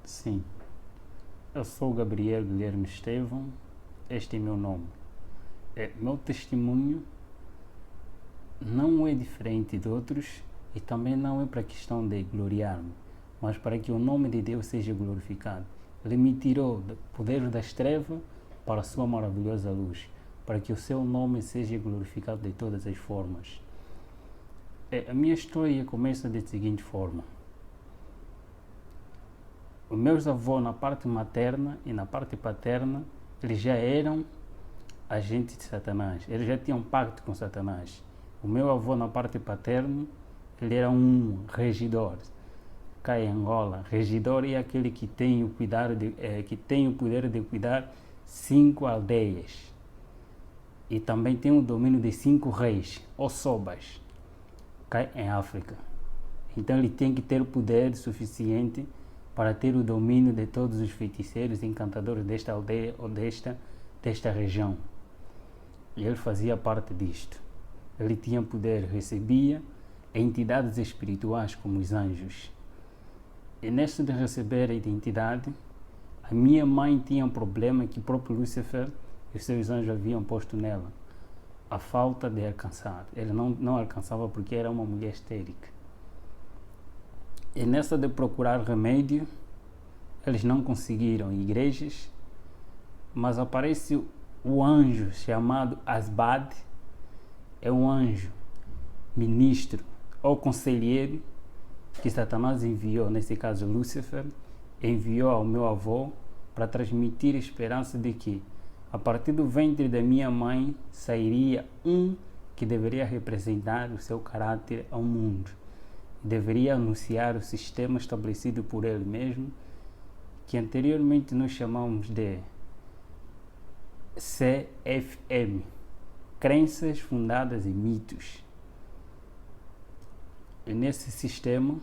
Sim, eu sou Gabriel Guilherme Estevão, este é meu nome. Meu testemunho não é diferente de outros e também não é para a questão de gloriar-me, mas para que o nome de Deus seja glorificado. Ele me tirou do poder das trevas para a sua maravilhosa luz, para que o seu nome seja glorificado de todas as formas. A minha história começa da seguinte forma. Os meus avós, na parte materna e na parte paterna, eles já eram agentes de Satanás. Eles já tinham pacto com Satanás. O meu avô, na parte paterna, ele era um regidor. Cá em Angola, regidor é aquele que tem que tem o poder de cuidar 5 aldeias. E também tem o domínio de 5 reis, ou sobas, cá em África. Então ele tem que ter o poder suficiente para ter o domínio de todos os feiticeiros e encantadores desta aldeia ou desta região. E ele fazia parte disto. Ele tinha poder, recebia entidades espirituais como os anjos. E nesta de receber a identidade, a minha mãe tinha um problema que o próprio Lúcifer e os seus anjos haviam posto nela. A falta de alcançar. Ele não alcançava porque era uma mulher estérica. E nessa de procurar remédio, eles não conseguiram em igrejas, mas aparece o anjo chamado Asbad, é um anjo, ministro ou conselheiro que Satanás enviou, nesse caso Lúcifer, enviou ao meu avô para transmitir a esperança de que a partir do ventre da minha mãe sairia um que deveria representar o seu caráter ao mundo. Deveria anunciar o sistema estabelecido por ele mesmo, que anteriormente nós chamamos de CFM, Crenças Fundadas em Mitos. E nesse sistema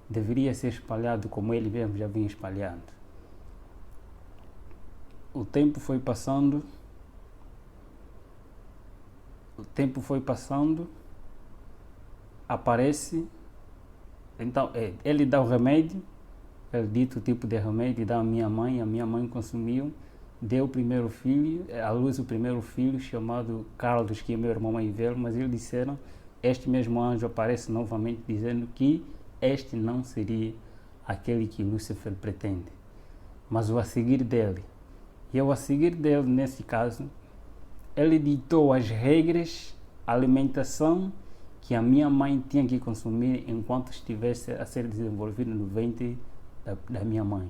deveria ser espalhado como ele mesmo já vinha espalhando. O tempo foi passando, aparece. Então, ele dá o remédio, ele dito o tipo de remédio, dá à minha mãe consumiu, deu o primeiro filho, à luz o primeiro filho, chamado Carlos, que é meu irmão mais velho, mas eles disseram, este mesmo anjo aparece novamente dizendo que este não seria aquele que Lúcifer pretende, mas o a seguir dele. E ao a seguir dele, nesse caso, ele ditou as regras, a alimentação, que a minha mãe tinha que consumir enquanto estivesse a ser desenvolvida no ventre da minha mãe.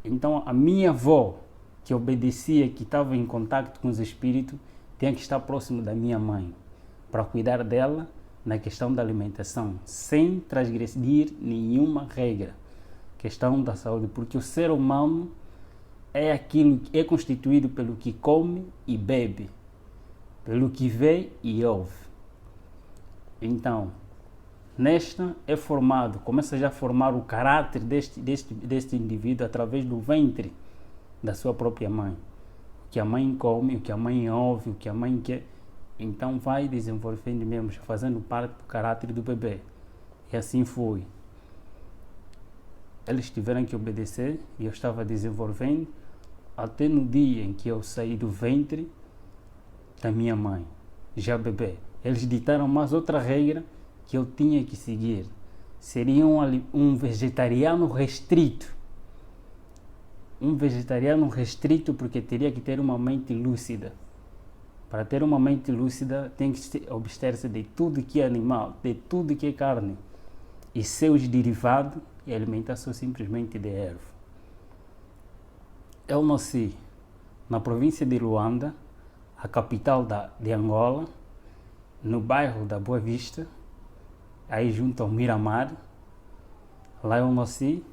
Então, a minha avó, que obedecia, que estava em contato com os espíritos, tinha que estar próximo da minha mãe, para cuidar dela na questão da alimentação, sem transgredir nenhuma regra. Questão da saúde, porque o ser humano é aquilo que é constituído pelo que come e bebe, pelo que vê e ouve. Então, nesta é formado, começa já a formar o caráter deste indivíduo através do ventre da sua própria mãe. O que a mãe come, o que a mãe ouve, o que a mãe quer. Então vai desenvolvendo mesmo, fazendo parte do caráter do bebê. E assim foi. Eles tiveram que obedecer e eu estava desenvolvendo até no dia em que eu saí do ventre da minha mãe, já bebê. Eles ditaram mais outra regra que eu tinha que seguir. Seria um vegetariano restrito. Um vegetariano restrito porque teria que ter uma mente lúcida. Para ter uma mente lúcida tem que abster-se de tudo que é animal, de tudo que é carne. E seus derivados e alimentação simplesmente de erva. Eu nasci na província de Luanda, a capital de Angola, no bairro da Boa Vista, aí junto ao Miramar. Lá eu nasci,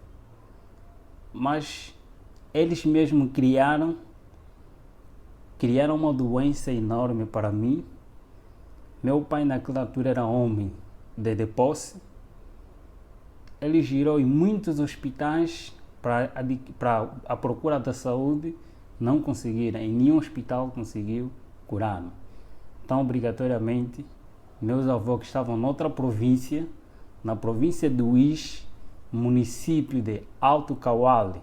mas eles mesmos criaram uma doença enorme para mim. Meu pai naquela altura era homem de posse. Ele girou em muitos hospitais para a procura da saúde, não conseguiram, em nenhum hospital conseguiu curar-me. Então, obrigatoriamente, meus avós que estavam noutra província, na província do Uís, município de Alto Cauale,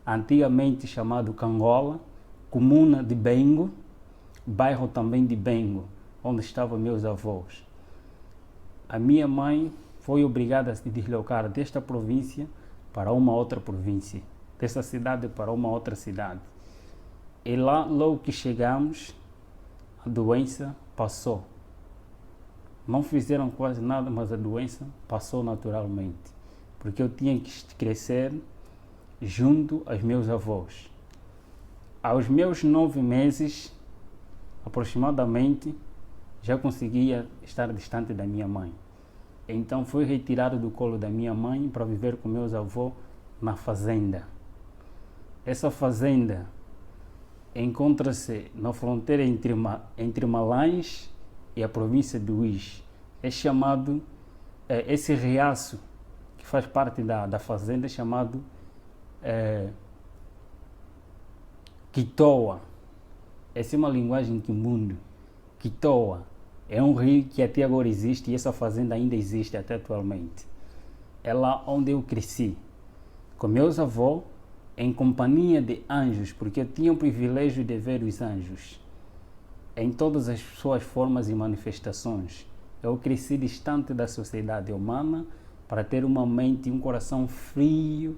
antigamente chamado Cangola, comuna de Bengo, bairro também de Bengo, onde estavam meus avós. A minha mãe foi obrigada a se deslocar desta província para uma outra província, dessa cidade para uma outra cidade. E lá, logo que chegamos, a doença passou. Não fizeram quase nada, mas a doença passou naturalmente, porque eu tinha que crescer junto aos meus avós. Aos meus 9 meses, aproximadamente, já conseguia estar distante da minha mãe. Então fui retirado do colo da minha mãe para viver com meus avós na fazenda. Essa fazenda encontra-se na fronteira entre Malães e a província de Uís. É chamado, esse riacho que faz parte da fazenda é chamado Quitoa. Essa é uma linguagem quimbundo. Quitoa é um rio que até agora existe e essa fazenda ainda existe até atualmente. É lá onde eu cresci, com meus avós, em companhia de anjos, porque eu tinha o privilégio de ver os anjos em todas as suas formas e manifestações. Eu cresci distante da sociedade humana para ter uma mente e um coração frio,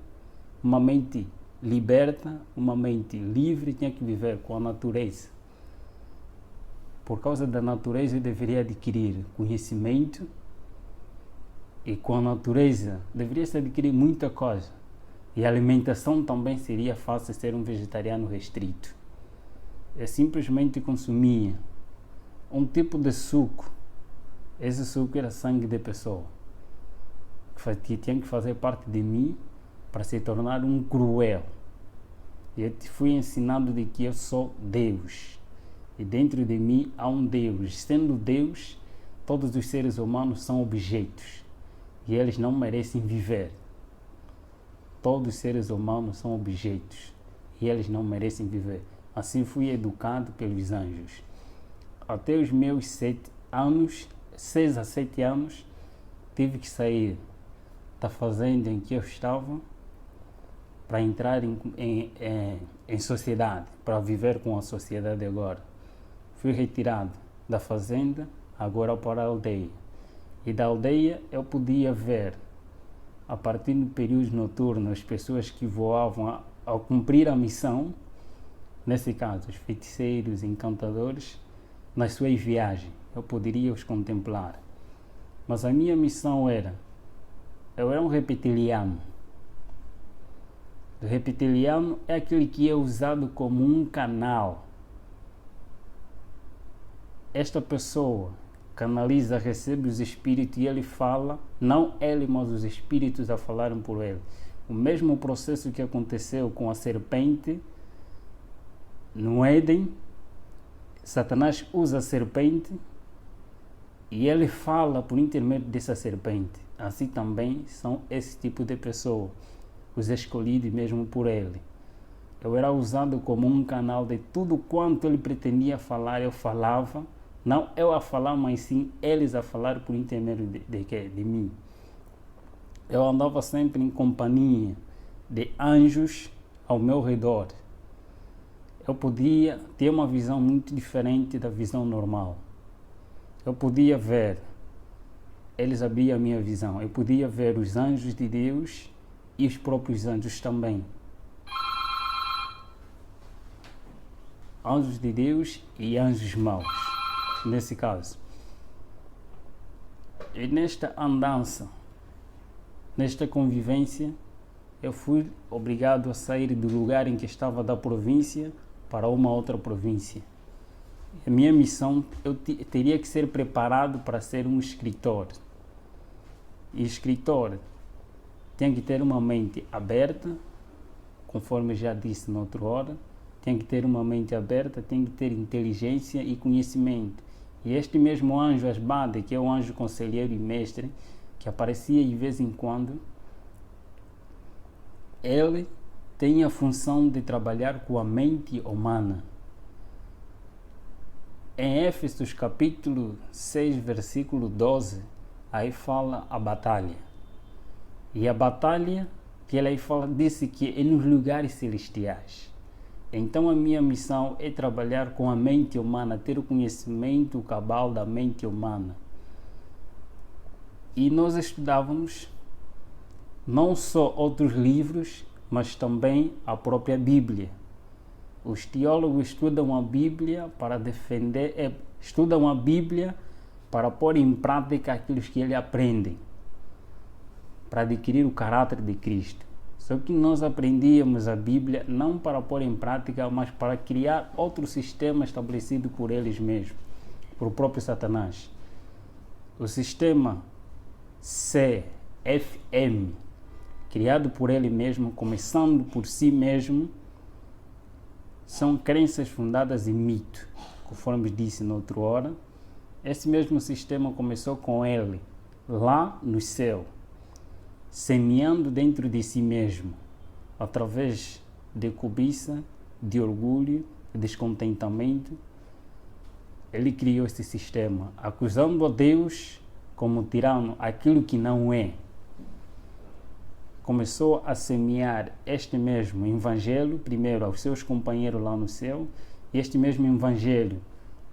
uma mente liberta, uma mente livre. Tinha que viver com a natureza. Por causa da natureza eu deveria adquirir conhecimento e com a natureza deveria se adquirir muita coisa. E a alimentação também seria fácil ser um vegetariano restrito. Eu simplesmente consumia um tipo de suco. Esse suco era sangue de pessoa, que tinha que fazer parte de mim para se tornar um cruel. E eu fui ensinado de que eu sou Deus. E dentro de mim há um Deus. Sendo Deus, todos os seres humanos são objetos. E eles não merecem viver. Todos os seres humanos são objetos. E eles não merecem viver. Assim fui educado pelos anjos. Até os meus 6 a 7 anos, tive que sair da fazenda em que eu estava para entrar em sociedade, para viver com a sociedade agora. Fui retirado da fazenda, agora para a aldeia. E da aldeia eu podia ver, a partir do período noturno, as pessoas que voavam ao cumprir a missão, nesse caso, os feiticeiros, encantadores, nas suas viagens. Eu poderia os contemplar. Mas a minha missão eu era um reptiliano. O reptiliano é aquele que é usado como um canal. Esta pessoa canaliza, recebe os espíritos e ele fala, não ele, mas os espíritos a falarem por ele. O mesmo processo que aconteceu com a serpente no Éden, Satanás usa a serpente e ele fala por intermédio dessa serpente. Assim também são esse tipo de pessoa, os escolhidos mesmo por ele. Eu era usado como um canal de tudo quanto ele pretendia falar, eu falava. Não eu a falar, mas sim eles a falar por intermédio de mim. Eu andava sempre em companhia de anjos ao meu redor. Eu podia ter uma visão muito diferente da visão normal. Eu podia ver, eles abriam a minha visão. Eu podia ver os anjos de Deus e os próprios anjos também. Anjos de Deus e anjos maus. Nesse caso. E nesta andança, nesta convivência, eu fui obrigado a sair do lugar em que estava da província para uma outra província. A minha missão, eu teria que ser preparado para ser um escritor. E escritor tem que ter uma mente aberta, conforme já disse noutra hora, tem que ter uma mente aberta, tem que ter inteligência e conhecimento. E este mesmo anjo Asbade, que é o anjo conselheiro e mestre, que aparecia de vez em quando, ele tem a função de trabalhar com a mente humana. Em Éfesos capítulo 6, versículo 12, aí fala a batalha. E a batalha que ele aí fala, disse que é nos lugares celestiais. Então a minha missão é trabalhar com a mente humana, ter o conhecimento cabal da mente humana. E nós estudávamos não só outros livros, mas também a própria Bíblia. Os teólogos estudam a Bíblia para defender, estudam a Bíblia para pôr em prática aquilo que eles aprendem, para adquirir o caráter de Cristo. Só que nós aprendíamos a Bíblia não para pôr em prática, mas para criar outro sistema estabelecido por eles mesmos, por o próprio Satanás. O sistema CFM, criado por ele mesmo, começando por si mesmo, são crenças fundadas em mito, conforme disse na outra hora. Esse mesmo sistema começou com ele, lá no céu, semeando dentro de si mesmo, através de cobiça, de orgulho, de descontentamento. Ele criou esse sistema, acusando a Deus como tirano, aquilo que não é. Começou a semear este mesmo evangelho, primeiro aos seus companheiros lá no céu, e este mesmo evangelho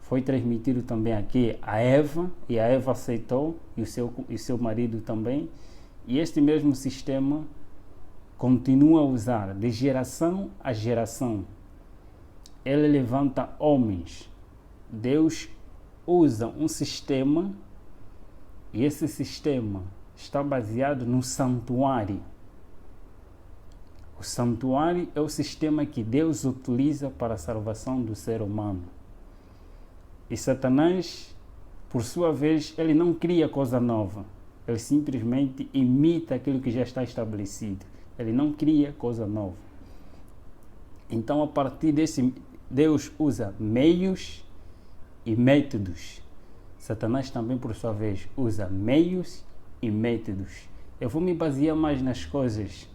foi transmitido também aqui a Eva, e a Eva aceitou, e o seu marido também, e este mesmo sistema continua a usar de geração a geração. Ele levanta homens. Deus usa um sistema, e esse sistema está baseado no santuário. O santuário é o sistema que Deus utiliza para a salvação do ser humano. E Satanás, por sua vez, ele não cria coisa nova. Ele simplesmente imita aquilo que já está estabelecido. Ele não cria coisa nova. Então, a partir desse, Deus usa meios e métodos. Satanás também, por sua vez, usa meios e métodos. Eu vou me basear mais nas coisas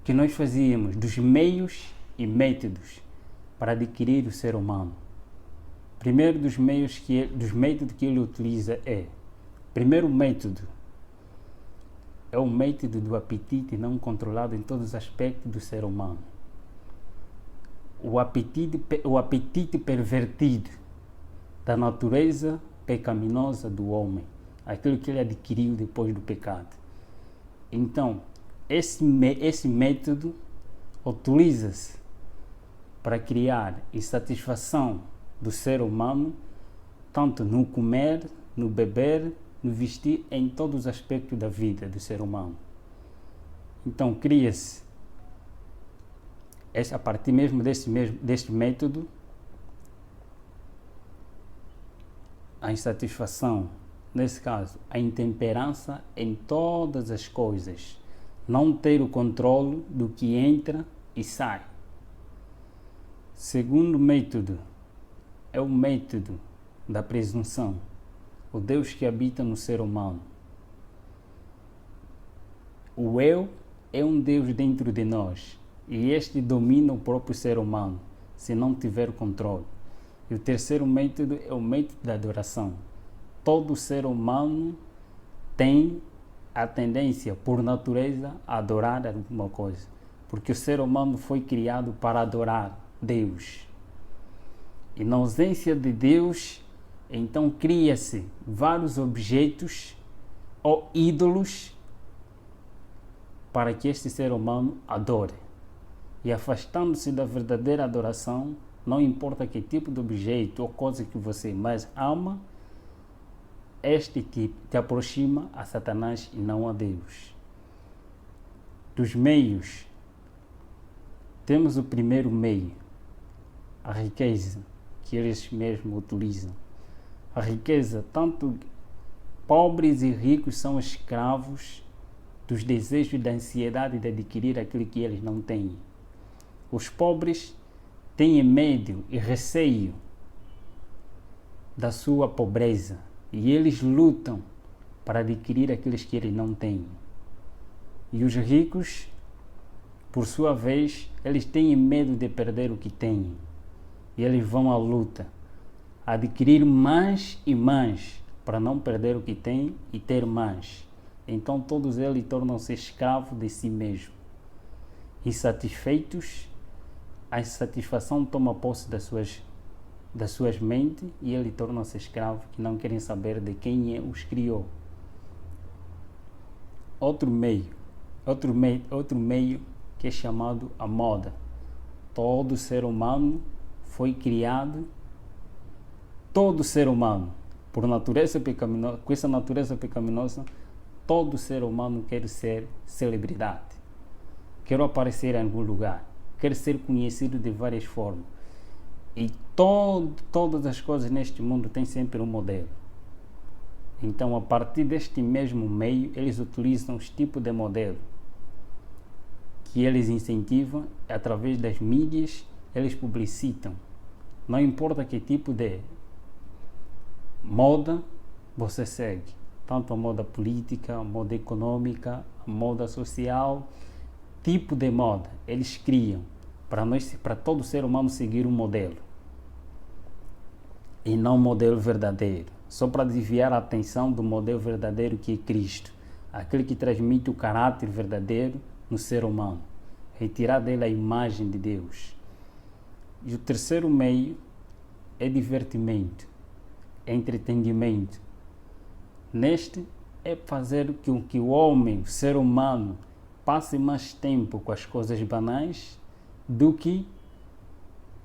que nós fazíamos, dos meios e métodos para adquirir o ser humano. Primeiro dos métodos que ele utiliza primeiro método é o método do apetite não controlado em todos os aspectos do ser humano. O apetite pervertido da natureza pecaminosa do homem, aquilo que ele adquiriu depois do pecado. Então, esse método utiliza-se para criar insatisfação do ser humano, tanto no comer, no beber, no vestir, em todos os aspectos da vida do ser humano. Então, cria-se, a partir mesmo deste método, a insatisfação, nesse caso, a intemperança em todas as coisas, não ter o controle do que entra e sai. Segundo método é o método da presunção, o Deus que habita no ser humano. O eu é um Deus dentro de nós e este domina o próprio ser humano, se não tiver controle. E o terceiro método é o método da adoração. Todo ser humano tem a tendência, por natureza, a adorar alguma coisa, porque o ser humano foi criado para adorar Deus. E na ausência de Deus, então cria-se vários objetos ou ídolos para que este ser humano adore. E afastando-se da verdadeira adoração, não importa que tipo de objeto ou coisa que você mais ama, este te aproxima a Satanás e não a Deus. Dos meios, temos o primeiro meio, a riqueza, que eles mesmos utilizam. A riqueza, tanto pobres e ricos são escravos dos desejos e da ansiedade de adquirir aquilo que eles não têm. Os pobres têm medo e receio da sua pobreza e eles lutam para adquirir aqueles que eles não têm. E os ricos, por sua vez, eles têm medo de perder o que têm e eles vão à luta, adquirir mais e mais para não perder o que têm e ter mais. Então todos eles tornam-se escravos de si mesmos. Insatisfeitos, a insatisfação toma posse das suas mentes e eles tornam-se escravos que não querem saber de quem os criou. Outro meio que é chamado a moda. Todo ser humano foi criado, todo ser humano, por natureza pecaminosa, com essa natureza pecaminosa, todo ser humano quer ser celebridade, quer aparecer em algum lugar, quer ser conhecido de várias formas. E todas as coisas neste mundo têm sempre um modelo. Então, a partir deste mesmo meio, eles utilizam os tipos de modelo que eles incentivam através das mídias, eles publicitam. Não importa que tipo de moda você segue, tanto a moda política, a moda econômica, a moda social, tipo de moda, eles criam para todo ser humano seguir um modelo e não um modelo verdadeiro, só para desviar a atenção do modelo verdadeiro que é Cristo, aquele que transmite o caráter verdadeiro no ser humano, retirar dele a imagem de Deus. E o terceiro meio é divertimento, é entretenimento. Neste é fazer com que o homem, o ser humano, passe mais tempo com as coisas banais do que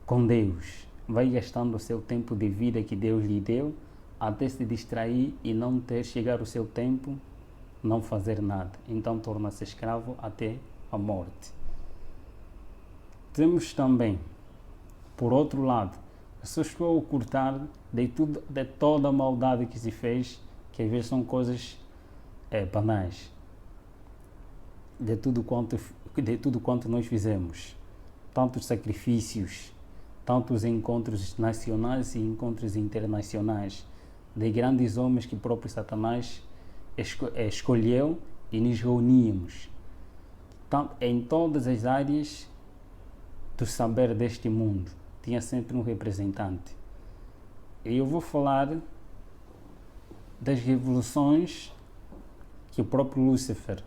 com Deus. Vai gastando o seu tempo de vida que Deus lhe deu até se distrair e não ter chegar o seu tempo, não fazer nada. Então torna-se escravo até a morte. Temos também, por outro lado, pessoas que vão ocultar de toda a maldade que se fez, que às vezes são coisas banais, de tudo quanto nós fizemos, tantos sacrifícios, tantos encontros nacionais e encontros internacionais, de grandes homens que o próprio Satanás escolheu e nos reuníamos em todas as áreas do saber deste mundo. Tinha sempre um representante. E eu vou falar das revoluções que o próprio Lúcifer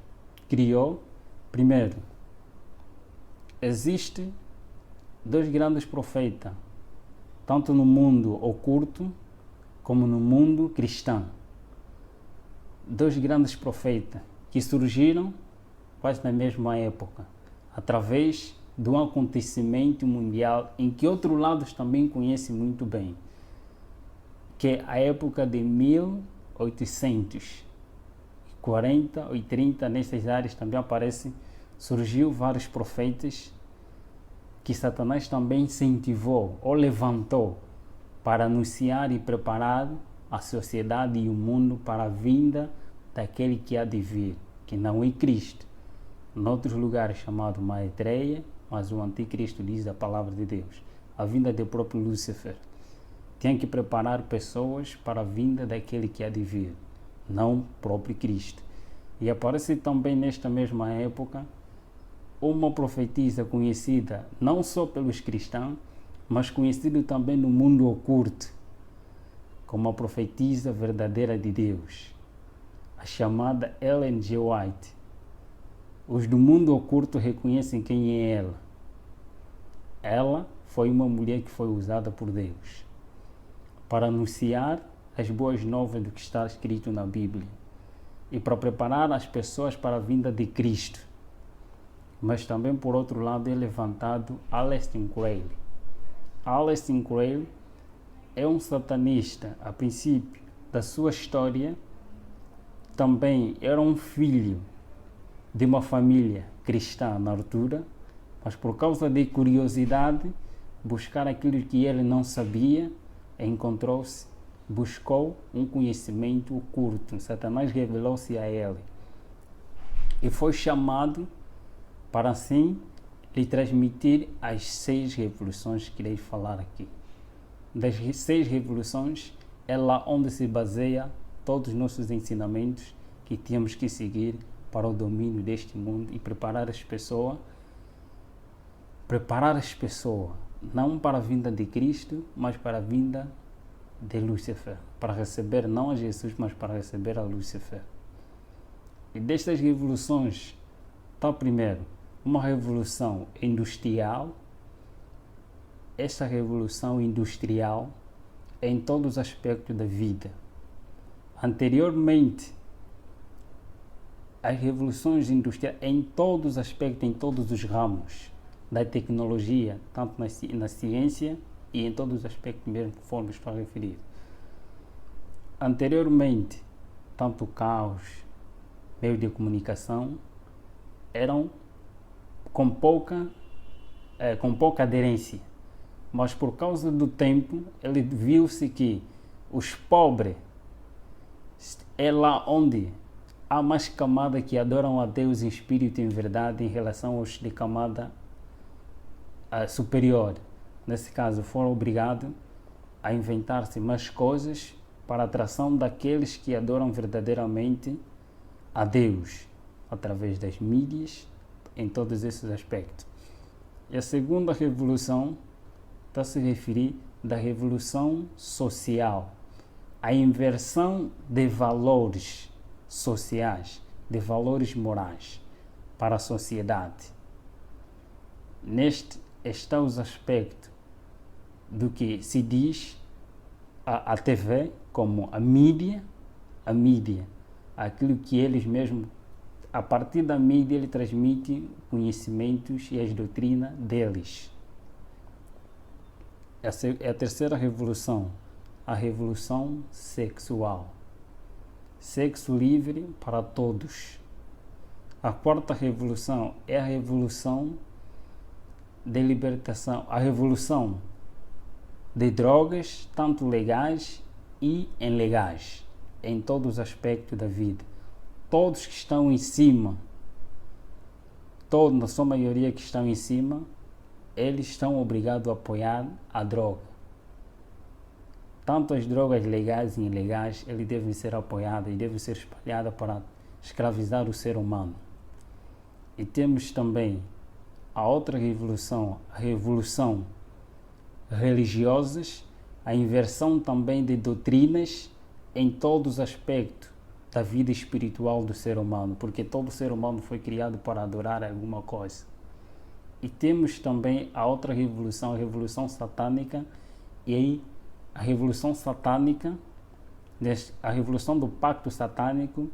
criou. Primeiro, existem dois grandes profetas, tanto no mundo oculto como no mundo cristão. Dois grandes profetas que surgiram quase na mesma época, através de um acontecimento mundial em que outros lados também conhecem muito bem, que é a época de 1840 e 30, nessas áreas também surgiu vários profetas que Satanás também incentivou ou levantou para anunciar e preparar a sociedade e o mundo para a vinda daquele que há de vir, que não é Cristo. Em outros lugares chamado Maitreya, mas o anticristo diz a palavra de Deus. A vinda do próprio Lúcifer. Tem que preparar pessoas para a vinda daquele que há de vir, não o próprio Cristo. E aparece também nesta mesma época uma profetisa conhecida não só pelos cristãos, mas conhecida também no mundo oculto, como a profetisa verdadeira de Deus, a chamada Ellen G. White. Os do mundo oculto reconhecem quem é ela. Ela foi uma mulher que foi usada por Deus para anunciar as boas novas do que está escrito na Bíblia e para preparar as pessoas para a vinda de Cristo. Mas também, por outro lado, é levantado Aleister Crowley. Aleister Crowley é um satanista. A princípio da sua história, também era um filho de uma família cristã na altura, mas por causa de curiosidade, buscar aquilo que ele não sabia, buscou um conhecimento oculto. Satanás revelou-se a ele e foi chamado para assim lhe transmitir as 6 revoluções que irei falar aqui. Das 6 revoluções é lá onde se baseia todos os nossos ensinamentos que temos que seguir para o domínio deste mundo e preparar as pessoas não para a vinda de Cristo, mas para a vinda de Lúcifer, para receber não a Jesus, mas para receber a Lúcifer. E destas revoluções, está primeiro uma revolução industrial. Esta revolução industrial é em todos os aspectos da vida. Anteriormente, as revoluções industriais em todos os aspectos, em todos os ramos da tecnologia, tanto na ciência e em todos os aspectos mesmo conforme estou a referir. Anteriormente, tanto carros, meios de comunicação, eram com pouca aderência. Mas por causa do tempo, ele viu-se que os pobres é lá onde há mais camada que adoram a Deus em espírito e em verdade em relação aos de camada superior. Nesse caso, foram obrigados a inventar-se mais coisas para a atração daqueles que adoram verdadeiramente a Deus, através das mídias, em todos esses aspectos. E a segunda revolução está a se referir da revolução social, a inversão de valores sociais, de valores morais para a sociedade. Neste estão os aspectos do que se diz a TV como a mídia, aquilo que eles mesmos, a partir da mídia, ele transmite conhecimentos e as doutrinas deles. Essa é a terceira revolução, a revolução sexual. Sexo livre para todos. A quarta revolução é a revolução de libertação, a revolução de drogas, tanto legais e ilegais, em todos os aspectos da vida. Todos que estão em cima, na sua maioria que estão em cima, eles estão obrigados a apoiar a droga. Tanto as drogas legais e ilegais, eles devem ser apoiadas e devem ser espalhadas para escravizar o ser humano. E temos também a outra revolução, a revolução religiosas, a inversão também de doutrinas em todos os aspectos da vida espiritual do ser humano, porque todo ser humano foi criado para adorar alguma coisa. E temos também a outra revolução, a revolução satânica, e aí a revolução satânica, a revolução do pacto satânico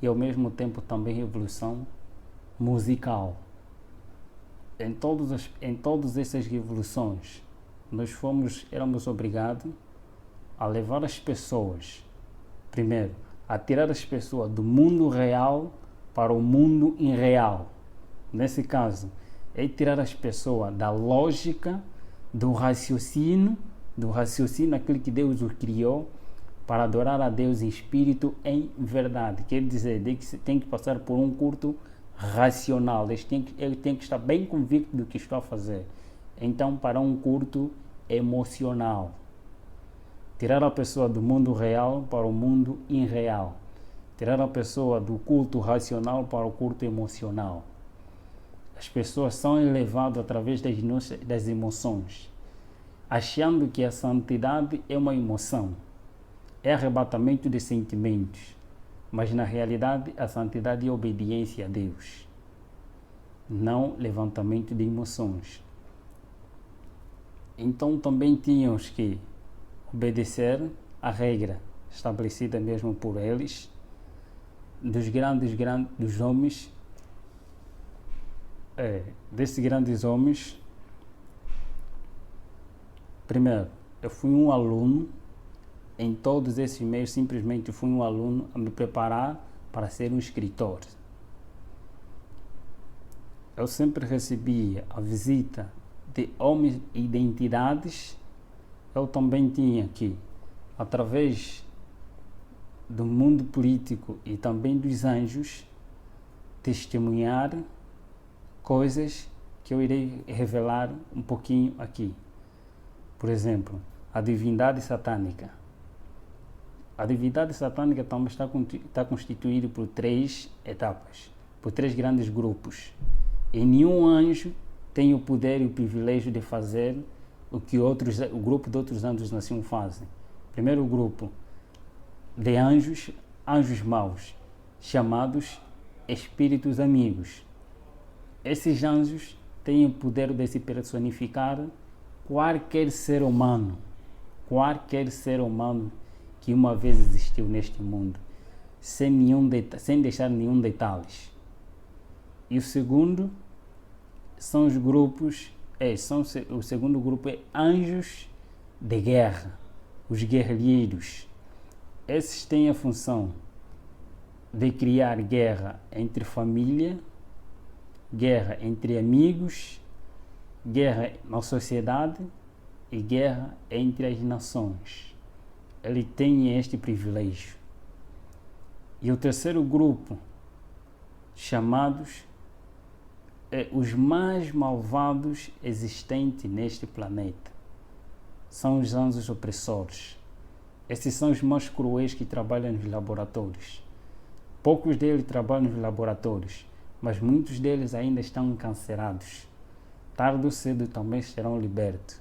e ao mesmo tempo também revolução musical. Em todas essas revoluções, éramos obrigados a levar as pessoas, primeiro, a tirar as pessoas do mundo real para o mundo irreal. Nesse caso, é tirar as pessoas da lógica, do raciocínio aquele que Deus o criou, para adorar a Deus em espírito, em verdade. Quer dizer, que tem que passar por um culto racional. Ele tem que estar bem convicto do que está a fazer. Então, para um culto emocional. Tirar a pessoa do mundo real para o mundo irreal. Tirar a pessoa do culto racional para o culto emocional. As pessoas são elevadas através das emoções, achando que a santidade é uma emoção, é arrebatamento de sentimentos, mas na realidade a santidade é obediência a Deus, não levantamento de emoções. Então também tínhamos que obedecer a regra estabelecida mesmo por eles, dos homens, desses grandes homens. Primeiro, eu fui um aluno em todos esses meios, simplesmente fui um aluno a me preparar para ser um escritor. Eu sempre recebia a visita de homens e de entidades. Eu também tinha que, através do mundo político e também dos anjos, testemunhar coisas que eu irei revelar um pouquinho aqui. Por exemplo, a divindade satânica. A divindade satânica também está constituída por 3 etapas, por 3 grandes grupos. E nenhum anjo tem o poder e o privilégio de fazer o que o grupo de outros anjos nasciam fazem. Primeiro grupo de anjos maus, chamados espíritos amigos. Esses anjos têm o poder de se personificar qualquer ser humano que uma vez existiu neste mundo, sem deixar nenhum detalhes. E o segundo são os grupos, o segundo grupo é anjos de guerra, os guerrilheiros. Esses têm a função de criar guerra entre família, guerra entre amigos, guerra na sociedade e guerra entre as nações. Ele tem este privilégio. E o terceiro grupo, chamados os mais malvados existentes neste planeta, são os anjos opressores. Esses são os mais cruéis que trabalham nos laboratórios. Poucos deles trabalham nos laboratórios, mas muitos deles ainda estão encarcerados. Tarde ou cedo também serão libertos.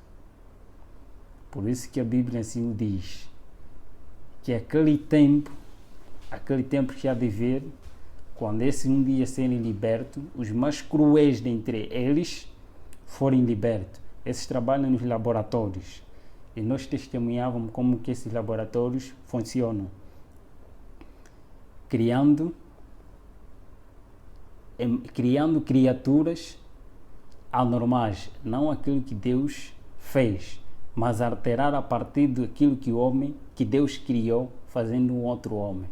Por isso que a Bíblia assim o diz, que aquele tempo que há de vir, quando esse um dia serem libertos, os mais cruéis dentre eles forem libertos. Esses trabalham nos laboratórios. E nós testemunhávamos como que esses laboratórios funcionam. Criando criaturas anormais, não aquilo que Deus fez, mas alterar a partir daquilo que Deus criou, fazendo um outro homem.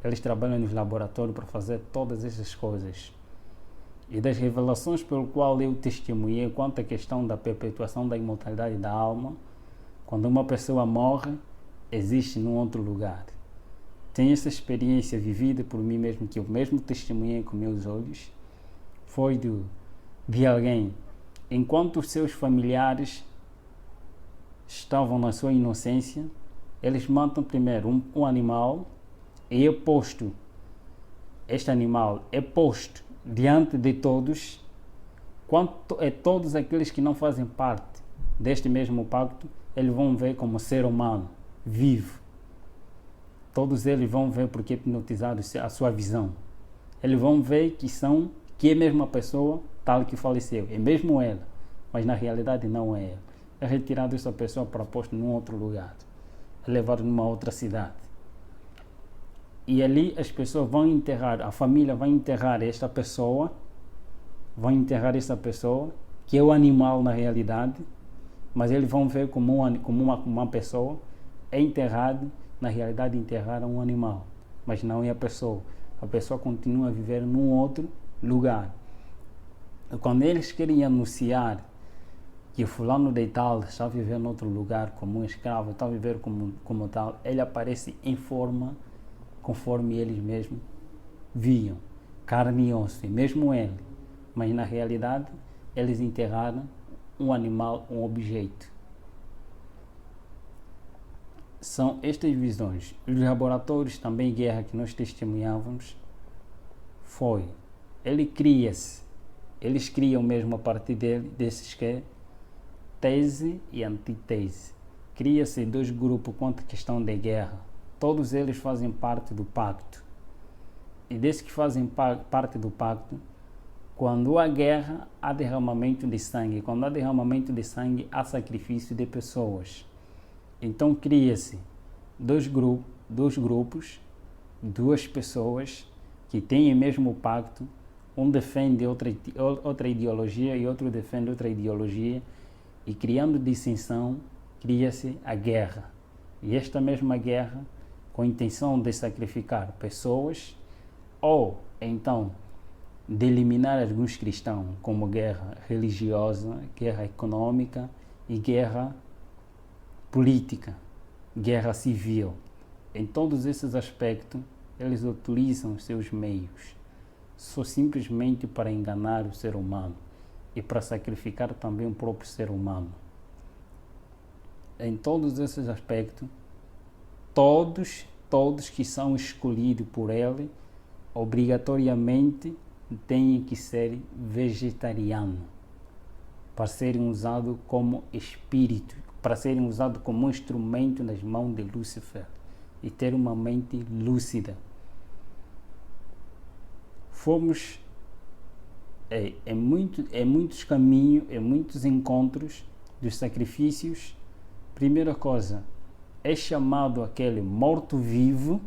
Eles trabalham nos laboratórios para fazer todas essas coisas. E das revelações pelo qual eu testemunhei quanto à questão da perpetuação da imortalidade da alma, quando uma pessoa morre, existe num outro lugar. Tenho essa experiência vivida por mim mesmo, que eu mesmo testemunhei com meus olhos, foi de alguém, enquanto os seus familiares estavam na sua inocência, eles matam primeiro um animal e este animal é posto diante de todos, quanto é todos aqueles que não fazem parte deste mesmo pacto, eles vão ver como ser humano, vivo. Todos eles vão ver porque é hipnotizado a sua visão. Eles vão ver que é a mesma pessoa tal que faleceu, é mesmo ela, mas na realidade não é ela. É retirado essa pessoa para posto num outro lugar, é levado numa outra cidade. E ali as pessoas vão enterrar, a família vai enterrar esta pessoa, que é o animal na realidade, mas eles vão ver como uma pessoa é enterrado, na realidade enterraram um animal, mas não é a pessoa. A pessoa continua a viver num outro lugar. E quando eles querem anunciar que o fulano de tal está a viver em outro lugar como um escravo, está a viver como tal, ele aparece em forma conforme eles mesmos viam, carne e osso, mesmo ele. Mas na realidade, eles enterraram um animal, um objeto. São estas visões. Os laboratórios também, guerra que nós testemunhávamos, eles criam mesmo a partir desses que é tese e antítese. Cria-se dois grupos quanto à questão da guerra. Todos eles fazem parte do pacto. E desde que fazem parte do pacto, quando há guerra, há derramamento de sangue. Quando há derramamento de sangue, há sacrifício de pessoas. Então cria-se dois grupos, duas pessoas que têm o mesmo pacto. Um defende outra ideologia e outro defende outra ideologia. E criando dissensão, cria-se a guerra. E esta mesma guerra, com a intenção de sacrificar pessoas, ou então de eliminar alguns cristãos, como guerra religiosa, guerra econômica e guerra política, guerra civil. Em todos esses aspectos, eles utilizam os seus meios, só simplesmente para enganar o ser humano e para sacrificar também o próprio ser humano. Em todos esses aspectos, todos que são escolhidos por ele, obrigatoriamente têm que ser vegetarianos, para serem usados como espírito, para serem usados como instrumento nas mãos de Lúcifer e ter uma mente lúcida. fomos muitos caminhos, muitos encontros dos sacrifícios. Primeira coisa, é chamado aquele morto-vivo.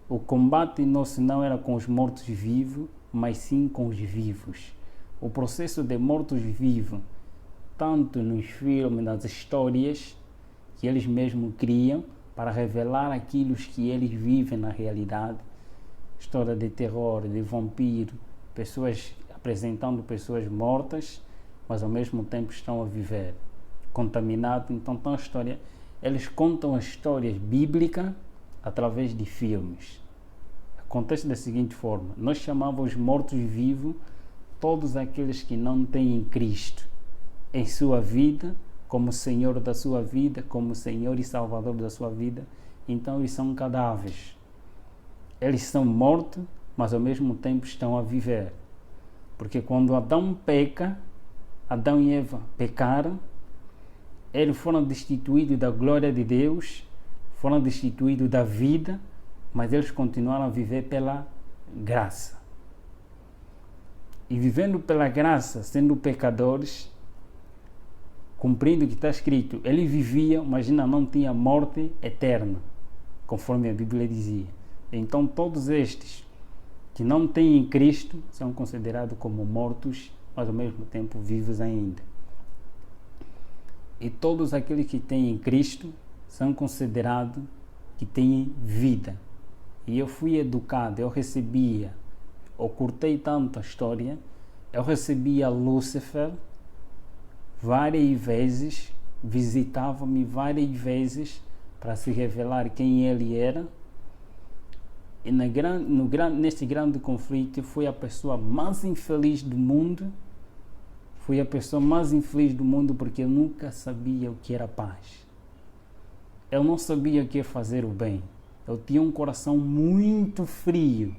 O combate nosso não era com os mortos-vivos, mas sim com os vivos. O processo de mortos-vivos, tanto nos filmes, nas histórias que eles mesmos criam, para revelar aquilo que eles vivem na realidade. História de terror, de vampiro, pessoas apresentando pessoas mortas, mas ao mesmo tempo estão a viver, contaminados. Então, eles contam as histórias bíblicas através de filmes. Acontece da seguinte forma: nós chamamos mortos-vivos todos aqueles que não têm Cristo em sua vida, como Senhor da sua vida, como Senhor e Salvador da sua vida. Então eles são cadáveres. Eles são mortos, mas ao mesmo tempo estão a viver. Porque quando Adão peca, Adão e Eva pecaram, eles foram destituídos da glória de Deus, foram destituídos da vida, mas eles continuaram a viver pela graça. E vivendo pela graça, sendo pecadores, cumprindo o que está escrito, ele vivia, mas ainda não tinha morte eterna, conforme a Bíblia dizia. Então todos estes que não têm Cristo são considerados como mortos, mas ao mesmo tempo vivos ainda. E todos aqueles que têm Cristo são considerados que têm vida. E eu fui educado, eu curtei tanto a história, eu recebia Lúcifer várias vezes, visitava-me várias vezes para se revelar quem ele era. E neste grande conflito, fui a pessoa mais infeliz do mundo. Fui a pessoa mais infeliz do mundo porque eu nunca sabia o que era paz. Eu não sabia o que é fazer o bem. Eu tinha um coração muito frio.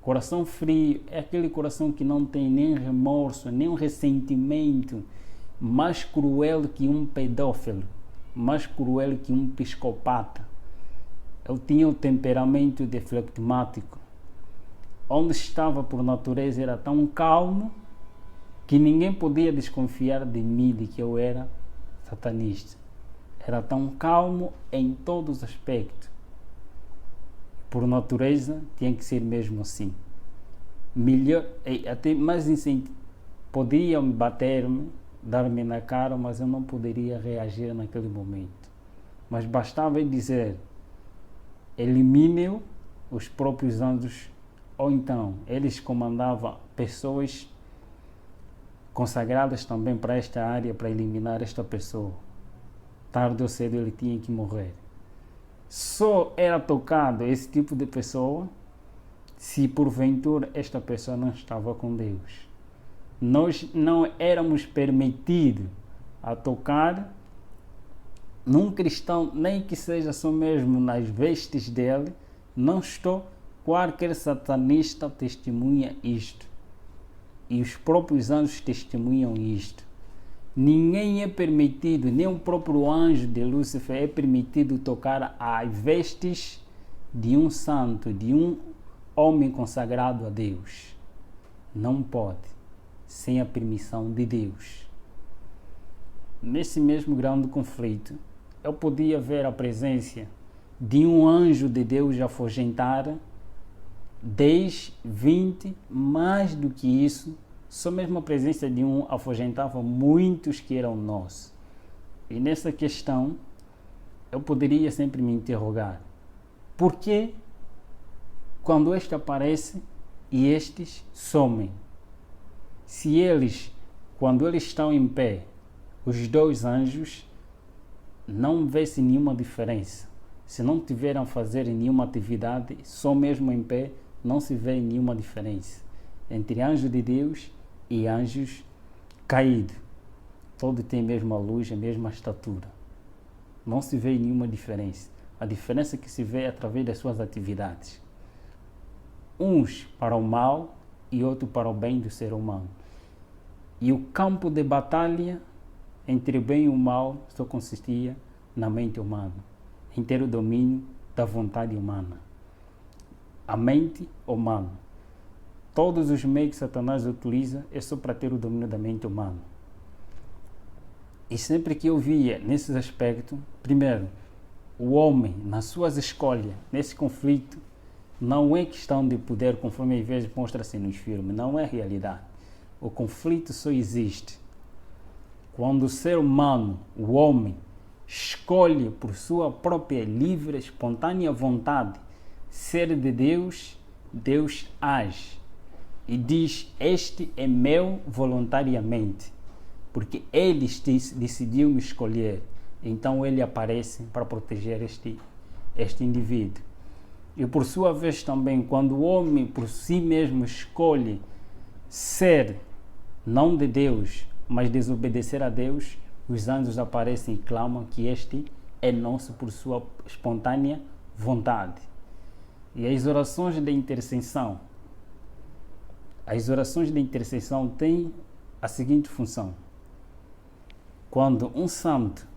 Coração frio é aquele coração que não tem nem remorso, nem um ressentimento, mais cruel que um pedófilo, mais cruel que um psicopata. Eu tinha o temperamento de flegmático. Onde estava por natureza era tão calmo que ninguém podia desconfiar de mim, de que eu era satanista. Era tão calmo em todos os aspectos. Por natureza, tinha que ser mesmo assim. Melhor, até mais podiam bater-me, dar-me na cara, mas eu não poderia reagir naquele momento. Mas bastava dizer: elimine os próprios anjos, ou então eles comandavam pessoas consagradas também para esta área, para eliminar esta pessoa. Tarde ou cedo ele tinha que morrer. Só era tocado esse tipo de pessoa se porventura esta pessoa não estava com Deus. Nós não éramos permitidos a tocar num cristão, nem que seja só mesmo nas vestes dele. Não estou, qualquer satanista testemunha isto. E os próprios anjos testemunham isto. Ninguém é permitido, nem o próprio anjo de Lúcifer é permitido tocar as vestes de um santo, de um homem consagrado a Deus. Não pode, sem a permissão de Deus. Nesse mesmo grande conflito, eu podia ver a presença de um anjo de Deus afugentar 10, 20, mais do que isso. Só mesmo a presença de um afugentava muitos que eram nossos. E nessa questão, eu poderia sempre me interrogar: por que quando este aparece e estes somem? Se eles, quando eles estão em pé, os dois anjos, não vê-se nenhuma diferença. Se não tiveram a fazer nenhuma atividade, só mesmo em pé, não se vê nenhuma diferença entre anjo de Deus e anjos caídos. Todos têm a mesma luz, a mesma estatura. Não se vê nenhuma diferença. A diferença que se vê é através das suas atividades. Uns para o mal e outro para o bem do ser humano. E o campo de batalha entre o bem e o mal só consistia na mente humana, em ter o domínio da vontade humana. A mente humana. todos os meios que Satanás utiliza é só para ter o domínio da mente humana. E sempre que eu via nesses aspectos, primeiro, o homem, nas suas escolhas, nesse conflito, não é questão de poder, conforme às vezes mostra-se nos filmes, não é realidade. O conflito só existe quando o ser humano, o homem, escolhe por sua própria livre, espontânea vontade ser de Deus, Deus age e diz: este é meu voluntariamente, porque ele decidiu me escolher. Então ele aparece para proteger este indivíduo. E por sua vez também, quando o homem por si mesmo escolhe ser não de Deus, mas desobedecer a Deus, os anjos aparecem e clamam que este é nosso por sua espontânea vontade. E as orações de intercessão têm a seguinte função: quando um santo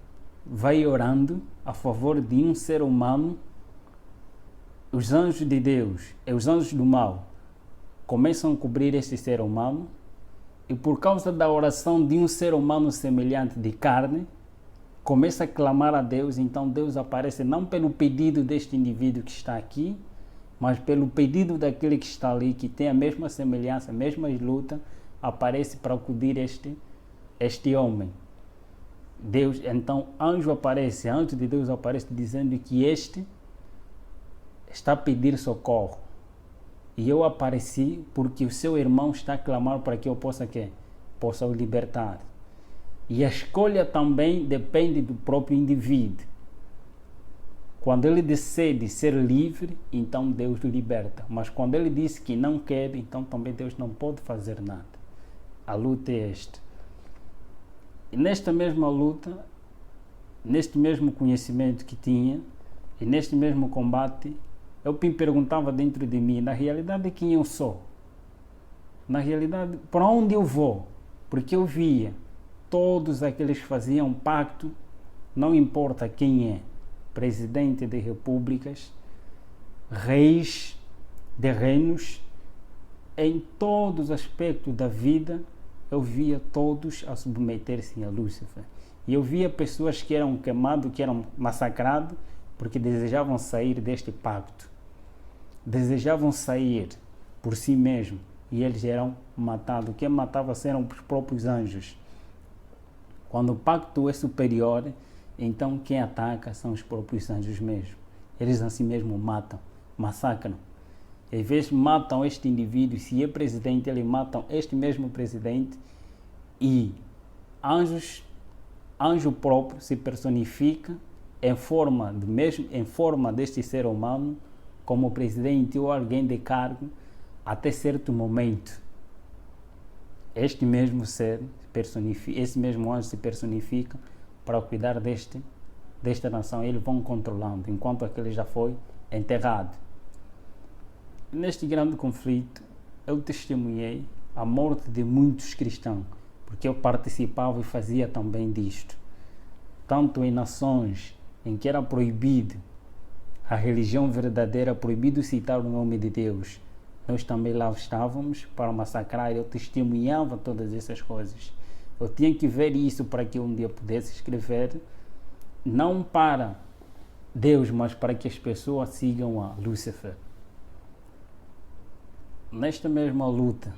vai orando a favor de um ser humano, os anjos de Deus e os anjos do mal começam a cobrir esse ser humano, e por causa da oração de um ser humano semelhante de carne, começa a clamar a Deus. Então Deus aparece não pelo pedido deste indivíduo que está aqui, mas pelo pedido daquele que está ali, que tem a mesma semelhança, a mesma luta, aparece para acudir este homem. Deus, então, anjo de Deus aparece dizendo que este está a pedir socorro. E eu apareci porque o seu irmão está a clamar para que eu possa o libertar. E a escolha também depende do próprio indivíduo. Quando ele decide ser livre, então Deus o liberta. Mas quando ele diz que não quer, então também Deus não pode fazer nada. A luta é esta. E nesta mesma luta, neste mesmo conhecimento que tinha, e neste mesmo combate, eu me perguntava dentro de mim, na realidade, quem eu sou? Na realidade, para onde eu vou? Porque eu via todos aqueles que faziam pacto, não importa quem é, presidente de repúblicas, reis de reinos, em todos os aspectos da vida, eu via todos a submeter-se a Lúcifer. E eu via pessoas que eram queimadas, que eram massacradas, porque desejavam sair deste pacto. Desejavam sair por si mesmos, e eles eram matados. Quem matava eram os próprios anjos. Quando o pacto é superior, então quem ataca são os próprios anjos mesmo. Eles assim mesmo matam, massacram. Às vezes matam este indivíduo, se é presidente, eles matam este mesmo presidente, e anjo próprio se personifica em forma deste ser humano, como presidente ou alguém de cargo, até certo momento. Este mesmo ser esse mesmo anjo se personifica para cuidar desta nação. Eles vão controlando, enquanto aquele já foi enterrado. Neste grande conflito, eu testemunhei a morte de muitos cristãos, porque eu participava e fazia também disto. Tanto em nações em que era proibido a religião verdadeira, proibido citar o nome de Deus, nós também lá estávamos para massacrar. Eu testemunhava todas essas coisas. Eu tinha que ver isso para que um dia pudesse escrever, não para Deus, mas para que as pessoas sigam a Lúcifer. Nesta mesma luta,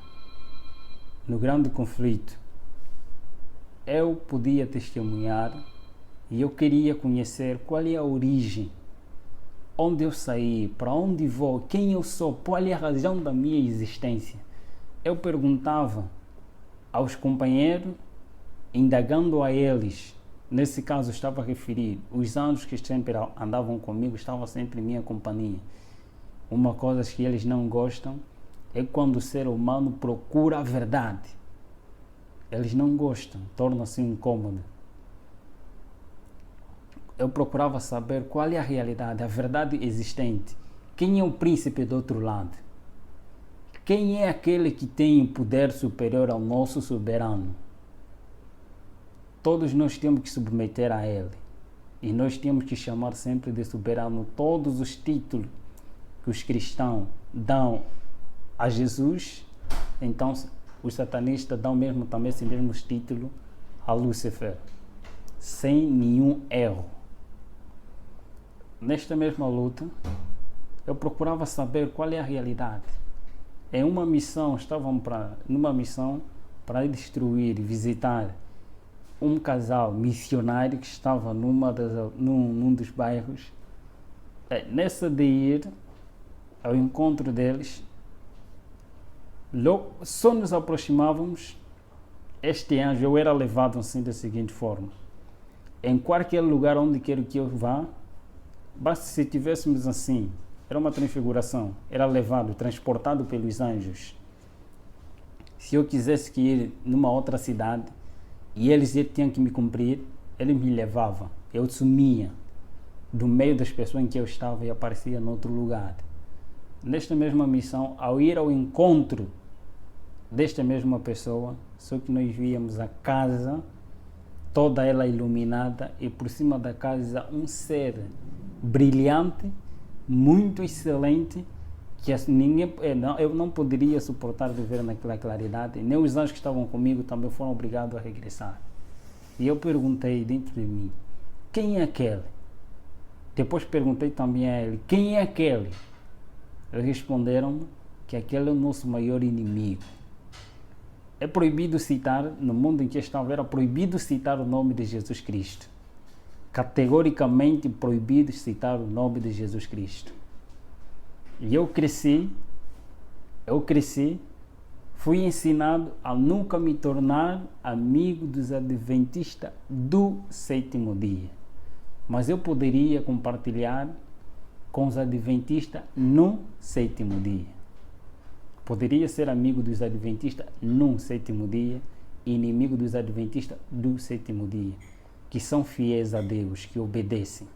no grande conflito, eu podia testemunhar e eu queria conhecer qual é a origem, onde eu saí, para onde vou, quem eu sou, qual é a razão da minha existência. Eu perguntava aos companheiros, indagando a eles. Nesse caso, estava a referir os anjos que sempre andavam comigo, estavam sempre em minha companhia. Uma coisa que eles não gostam é quando o ser humano procura a verdade. Eles não gostam, torna-se incômodo. Eu procurava saber qual é a realidade, a verdade existente. Quem é o príncipe do outro lado? Quem é aquele que tem poder superior ao nosso soberano? Todos nós temos que submeter a ele. E nós temos que chamar sempre de soberano todos os títulos que os cristãos dão a Jesus, Então os satanistas dão mesmo também esse mesmo título a Lúcifer, sem nenhum erro. Nesta mesma luta, eu procurava saber qual é a realidade. Em uma missão, numa missão para destruir, visitar um casal missionário que estava num dos bairros. Nessa de ir ao encontro deles, só nos aproximávamos, este anjo, eu era levado assim da seguinte forma: em qualquer lugar onde quer que eu vá, basta se tivéssemos assim, era uma transfiguração, era levado, transportado pelos anjos. Se eu quisesse ir numa outra cidade e eles tinham que me cumprir, ele me levava, eu sumia do meio das pessoas em que eu estava e aparecia em outro lugar. Nesta mesma missão, ao ir ao encontro desta mesma pessoa, só que nós víamos a casa toda ela iluminada e por cima da casa um ser brilhante, muito excelente, que eu não poderia suportar viver naquela claridade. Nem os anjos que estavam comigo também foram obrigados a regressar. E eu perguntei dentro de mim, quem é aquele? Depois perguntei também a ele, quem é aquele? Eles responderam que aquele é o nosso maior inimigo. É proibido citar, no mundo em que estava, era proibido citar o nome de Jesus Cristo. Categoricamente proibido citar o nome de Jesus Cristo. E eu cresci, fui ensinado a nunca me tornar amigo dos adventistas do sétimo dia. Mas eu poderia compartilhar com os adventistas no sétimo dia. Poderia ser amigo dos adventistas no sétimo dia e inimigo dos adventistas do sétimo dia, que são fiéis a Deus, que obedecem.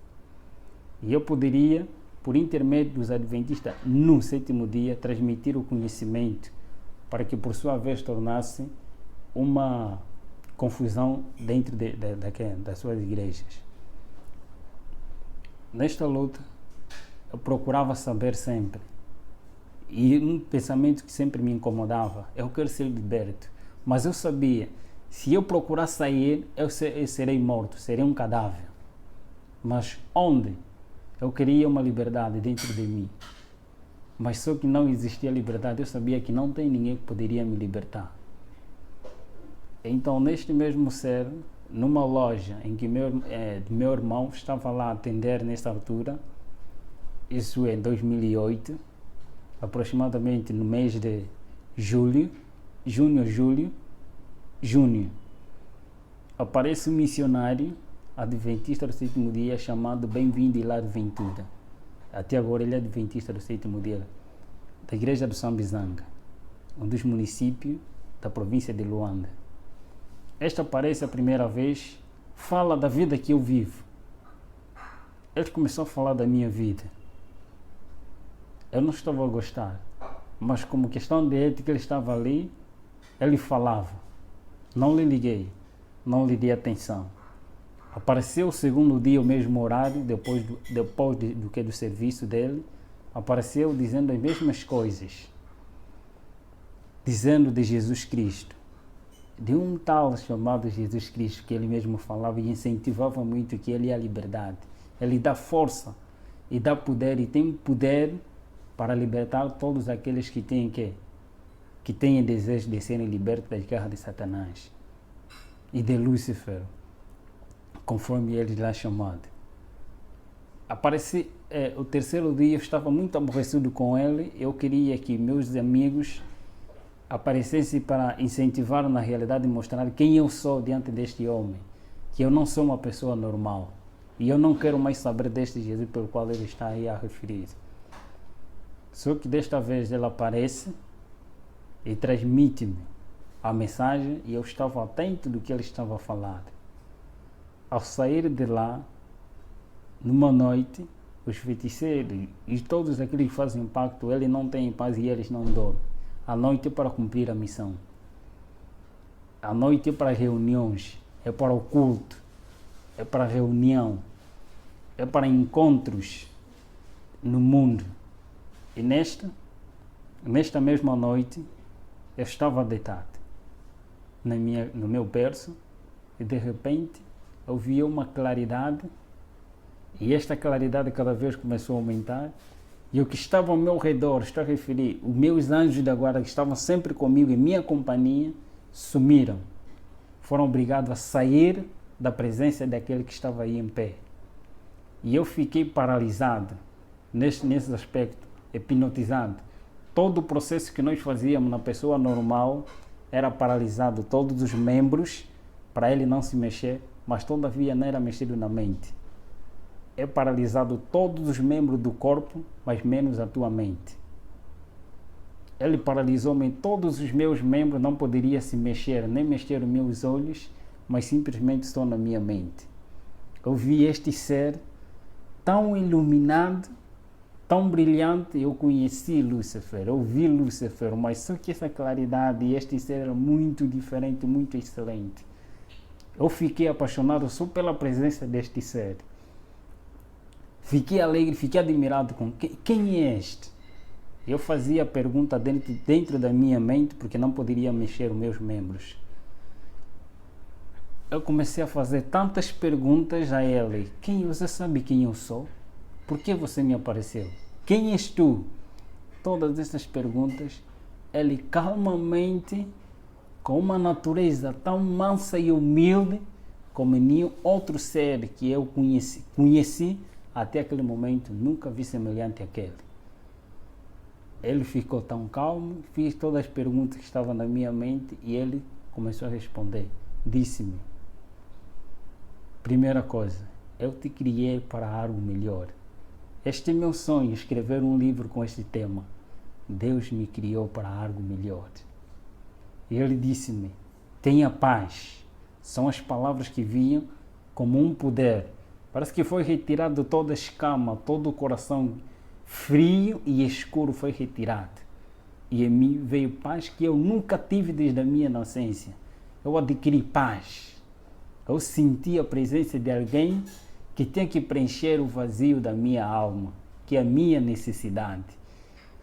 E eu poderia, por intermédio dos adventistas no sétimo dia, transmitir o conhecimento para que por sua vez tornasse uma confusão dentro das suas igrejas. Nesta luta, eu procurava saber sempre, e um pensamento que sempre me incomodava: eu quero ser liberto. Mas eu sabia, se eu procurar sair, eu serei morto, serei um cadáver. Mas onde? Eu queria uma liberdade dentro de mim. Mas só que não existia liberdade, eu sabia que não tem ninguém que poderia me libertar. Então, neste mesmo ser, numa loja em que meu irmão estava lá a atender nessa altura, isso em 2008, aproximadamente no mês de junho, aparece um missionário adventista do sétimo dia chamado Bem-vindo Hilário Ventura. Até agora ele é adventista do sétimo dia, da igreja do Sambizanga, um dos municípios da província de Luanda. Este aparece a primeira vez, fala da vida que eu vivo. Ele começou a falar da minha vida. Eu não estava a gostar, mas como questão de ética ele estava ali, ele falava. Não lhe liguei, não lhe dei atenção. Apareceu o segundo dia, o mesmo horário, depois do serviço dele, apareceu dizendo as mesmas coisas, dizendo de Jesus Cristo, de um tal chamado Jesus Cristo, que ele mesmo falava e incentivava muito, que ele é a liberdade. Ele dá força e dá poder, e tem poder para libertar todos aqueles que têm desejo de serem libertos das garras de Satanás e de Lúcifer, conforme ele lá chamado. O terceiro dia, eu estava muito aborrecido com ele. Eu queria que meus amigos aparecessem para incentivar na realidade e mostrar quem eu sou diante deste homem, que eu não sou uma pessoa normal e eu não quero mais saber deste Jesus pelo qual ele está aí a referir. Só que desta vez ele aparece e transmite-me a mensagem e eu estava atento do que ele estava a falar. Ao sair de lá, numa noite, os feiticeiros e todos aqueles que fazem pacto, eles não têm paz e eles não dormem. A noite é para cumprir a missão. A noite é para reuniões, é para o culto, é para reunião, é para encontros no mundo. E nesta mesma noite, Eu estava deitado no meu berço e de repente eu vi uma claridade e esta claridade cada vez começou a aumentar e o que estava ao meu redor, estou a referir, os meus anjos da guarda que estavam sempre comigo em minha companhia, sumiram. Foram obrigados a sair da presença daquele que estava aí em pé. E eu fiquei paralisado nesse aspecto, hipnotizado. Todo o processo que nós fazíamos na pessoa normal era paralisado, todos os membros, para ele não se mexer, mas todavia não era mexido na mente. É paralisado todos os membros do corpo, mas menos a tua mente. Ele paralisou-me, todos os meus membros não poderia se mexer, nem mexer os meus olhos, mas simplesmente estou na minha mente. Eu vi este ser tão iluminado, tão brilhante, eu conheci Lúcifer, eu vi Lúcifer, mas só que essa claridade e este ser era muito diferente, muito excelente. Eu fiquei apaixonado só pela presença deste ser. Fiquei alegre, fiquei admirado com quem é este? Eu fazia a pergunta dentro da minha mente, porque não poderia mexer os meus membros. Eu comecei a fazer tantas perguntas a ele. Você sabe quem eu sou? Por que você me apareceu? Quem és tu? Todas essas perguntas, ele calmamente, com uma natureza tão mansa e humilde, como nenhum outro ser que eu conheci até aquele momento, nunca vi semelhante àquele. Ele ficou tão calmo, fiz todas as perguntas que estavam na minha mente e ele começou a responder. Disse-me, primeira coisa, eu te criei para algo melhor. Este é meu sonho, escrever um livro com este tema. Deus me criou para algo melhor. E ele disse-me, tenha paz. São as palavras que vinham como um poder. Parece que foi retirado toda a escama, todo o coração frio e escuro foi retirado. E em mim veio paz que eu nunca tive desde a minha inocência. Eu adquiri paz. Eu senti a presença de alguém que tem que preencher o vazio da minha alma, que é a minha necessidade.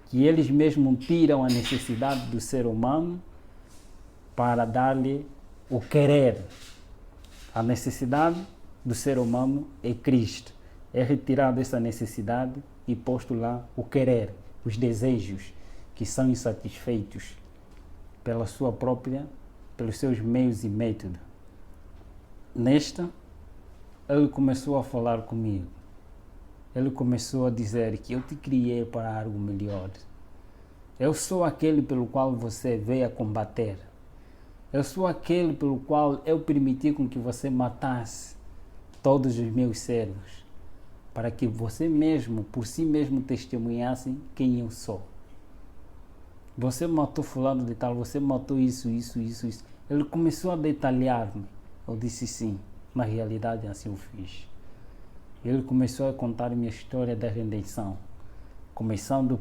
Que eles mesmos tiram a necessidade do ser humano para dar-lhe o querer. A necessidade do ser humano é Cristo. É retirado essa necessidade e posto lá o querer, os desejos que são insatisfeitos pelos seus meios e métodos. Nesta, ele começou a falar comigo. Ele começou a dizer que eu te criei para algo melhor. Eu sou aquele pelo qual você veio a combater. Eu sou aquele pelo qual eu permiti com que você matasse todos os meus servos, para que você mesmo, por si mesmo, testemunhasse quem eu sou. Você matou fulano de tal, você matou isso. Ele começou a detalhar-me. Eu disse sim, na realidade assim eu fiz. Ele começou a contar minha história da redenção, começando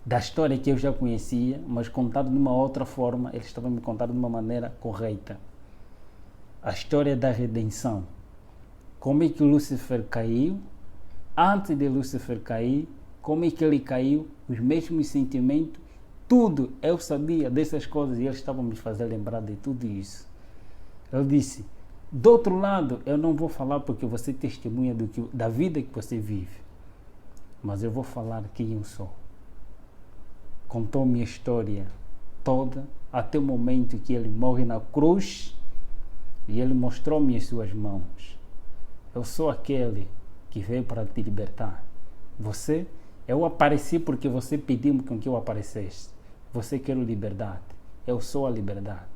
da história que eu já conhecia, mas contado de uma outra forma, ele estava me contando de uma maneira correta. A história da redenção. Como é que Lúcifer caiu? Antes de Lúcifer cair, como é que ele caiu? Os mesmos sentimentos, tudo. Eu sabia dessas coisas e ele estava me fazendo lembrar de tudo isso. Ele disse, do outro lado, eu não vou falar porque você testemunha da vida que você vive, mas eu vou falar quem eu sou. Contou minha história toda, até o momento que ele morre na cruz e ele mostrou-me as suas mãos. Eu sou aquele que veio para te libertar. Eu apareci porque você pediu com que eu aparecesse. Você quer liberdade, eu sou a liberdade.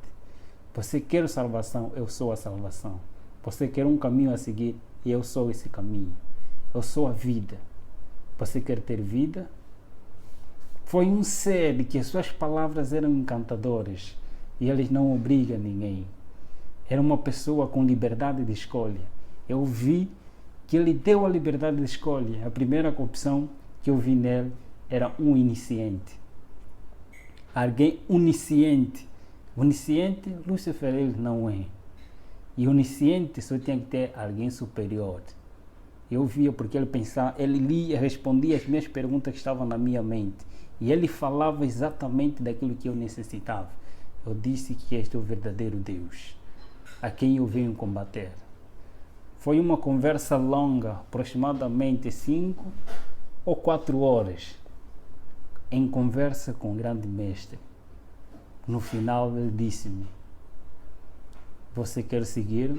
Você quer salvação, eu sou a salvação. Você quer um caminho a seguir, e eu sou esse caminho. Eu sou a vida. Você quer ter vida? Foi um ser que as suas palavras eram encantadoras e eles não obrigam ninguém. Era uma pessoa com liberdade de escolha. Eu vi que ele deu a liberdade de escolha. A primeira opção que eu vi nele era um iniciante. Alguém onisciente. Onisciente, Lúcifer ele não é. E onisciente só tinha que ter alguém superior. Eu via porque ele pensava, ele lia, respondia as minhas perguntas que estavam na minha mente. E ele falava exatamente daquilo que eu necessitava. Eu disse que este é o verdadeiro Deus, a quem eu venho combater. Foi uma conversa longa, aproximadamente 5 ou 4 horas, em conversa com o grande mestre. No final ele disse-me: você quer seguir?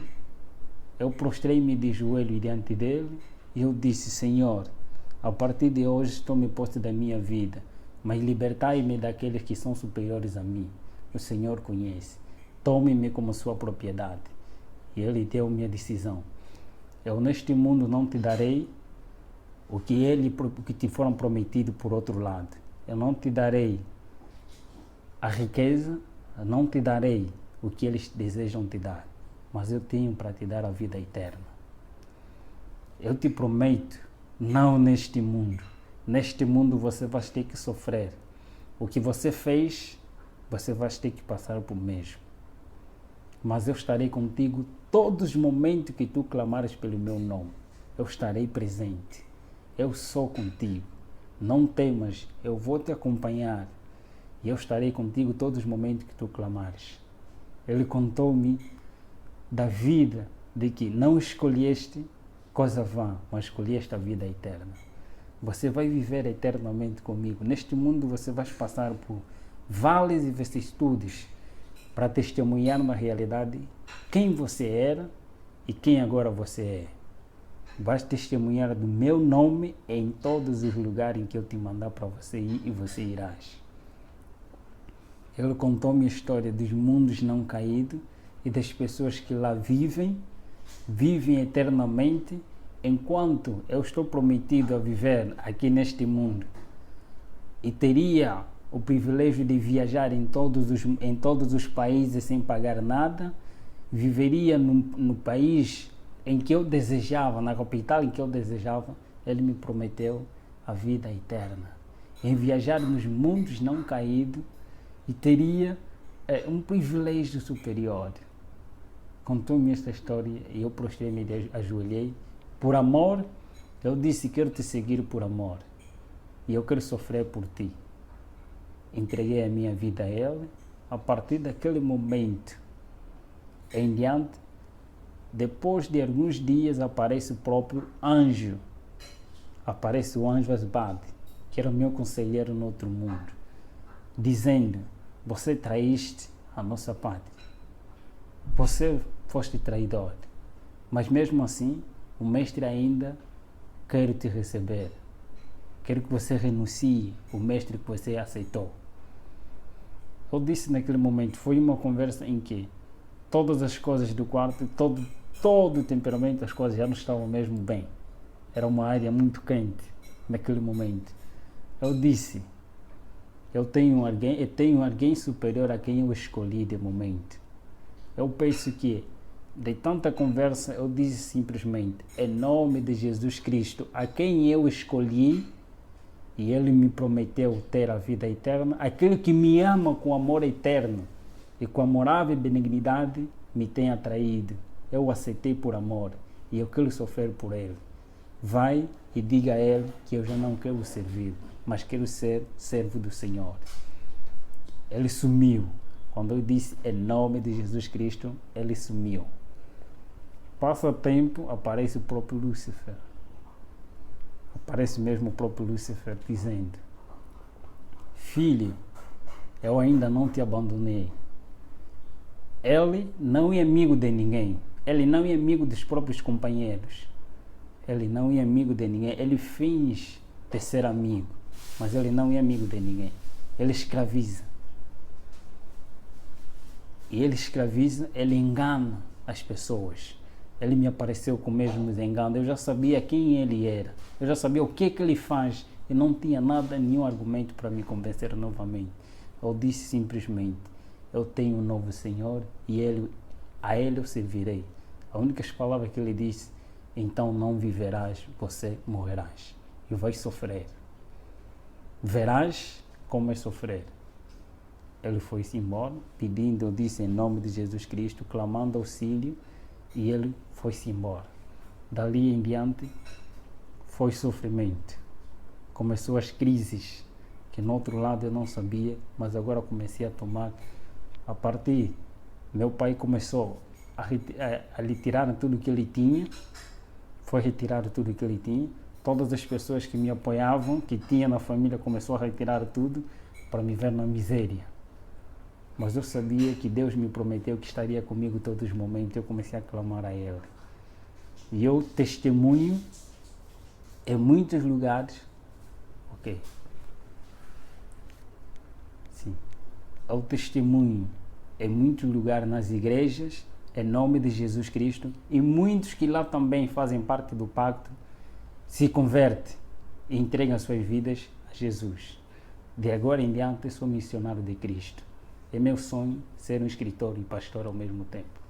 Eu prostrei-me de joelho diante dele e eu disse: Senhor, a partir de hoje tome posse da minha vida, mas libertai-me daqueles que são superiores a mim. O Senhor conhece. Tome-me como sua propriedade. E ele deu-me a decisão. Eu neste mundo não te darei o que te foram prometido por outro lado. Eu não te darei a riqueza, eu não te darei o que eles desejam te dar, mas eu tenho para te dar a vida eterna. Eu te prometo, não neste mundo. Neste mundo você vai ter que sofrer. O que você fez, você vai ter que passar por mesmo. Mas eu estarei contigo todos os momentos que tu clamares pelo meu nome. Eu estarei presente. Eu sou contigo. Não temas, eu vou te acompanhar. E eu estarei contigo todos os momentos que tu clamares. Ele contou-me da vida, de que não escolheste coisa vã, mas escolheste a vida eterna. Você vai viver eternamente comigo. Neste mundo você vai passar por vales e vicissitudes para testemunhar na realidade quem você era e quem agora você é. Vais testemunhar do meu nome em todos os lugares em que eu te mandar para você ir e você irás. Ele contou-me a história dos mundos não caídos e das pessoas que lá vivem eternamente, enquanto eu estou prometido a viver aqui neste mundo e teria o privilégio de viajar em todos os países sem pagar nada, viveria no país em que eu desejava, na capital em que eu desejava. Ele me prometeu a vida eterna, em viajar nos mundos não caídos, e teria um privilégio superior. Contou-me esta história e eu prostrei-me e ajoelhei. Por amor, eu disse: quero te seguir por amor e eu quero sofrer por ti. Entreguei a minha vida a ele. A partir daquele momento em diante, depois de alguns dias, aparece o próprio anjo. Aparece o anjo Asbad, que era o meu conselheiro no outro mundo, dizendo: você traíste a nossa pátria. Você foste traidor. Mas mesmo assim, o mestre ainda quer te receber. Quer que você renuncie o mestre que você aceitou. Eu disse naquele momento, foi uma conversa em que todas as coisas do quarto, todo o temperamento das coisas já não estavam mesmo bem. Era uma área muito quente naquele momento. Eu disse: eu tenho alguém superior a quem eu escolhi de momento. Eu penso que, de tanta conversa, eu disse simplesmente: em nome de Jesus Cristo, a quem eu escolhi, e ele me prometeu ter a vida eterna, aquele que me ama com amor eterno e com amorável benignidade me tem atraído. Eu aceitei por amor e eu quero sofrer por ele. Vai e diga a ele que eu já não quero servir, mas quero ser servo do Senhor. Ele sumiu. Quando eu disse em nome de Jesus Cristo, ele sumiu. Passa tempo, aparece o próprio Lúcifer. Aparece mesmo o próprio Lúcifer dizendo: filho, eu ainda não te abandonei. Ele não é amigo de ninguém. Ele não é amigo dos próprios companheiros. Ele não é amigo de ninguém. Ele finge de ser amigo, mas ele não é amigo de ninguém. Ele escraviza. E ele escraviza, ele engana as pessoas. Ele me apareceu com o mesmo engano. Eu já sabia quem ele era. Eu já sabia o que ele faz. E não tinha nenhum argumento para me convencer novamente. Eu disse simplesmente: eu tenho um novo Senhor e a ele eu servirei. A única palavra que ele disse: então não viverás, você morrerás. E vais sofrer. Verás como é sofrer. Ele foi-se embora, pedindo, eu disse em nome de Jesus Cristo, clamando auxílio, e ele foi-se embora. Dali em diante, foi sofrimento. Começou as crises que no outro lado eu não sabia, mas agora comecei a tomar. A partir, meu pai começou a retirar tudo que ele tinha, foi retirado tudo que ele tinha. Todas as pessoas que me apoiavam, que tinha na família, começou a retirar tudo para me ver na miséria. Mas eu sabia que Deus me prometeu que estaria comigo todos os momentos. Eu comecei a clamar a Ele. E eu testemunho em muitos lugares. Ok. Sim. Eu testemunho em muitos lugares nas igrejas, em nome de Jesus Cristo, e muitos que lá também fazem parte do pacto se convertem e entregam suas vidas a Jesus. De agora em diante, sou missionário de Cristo. É meu sonho ser um escritor e pastor ao mesmo tempo.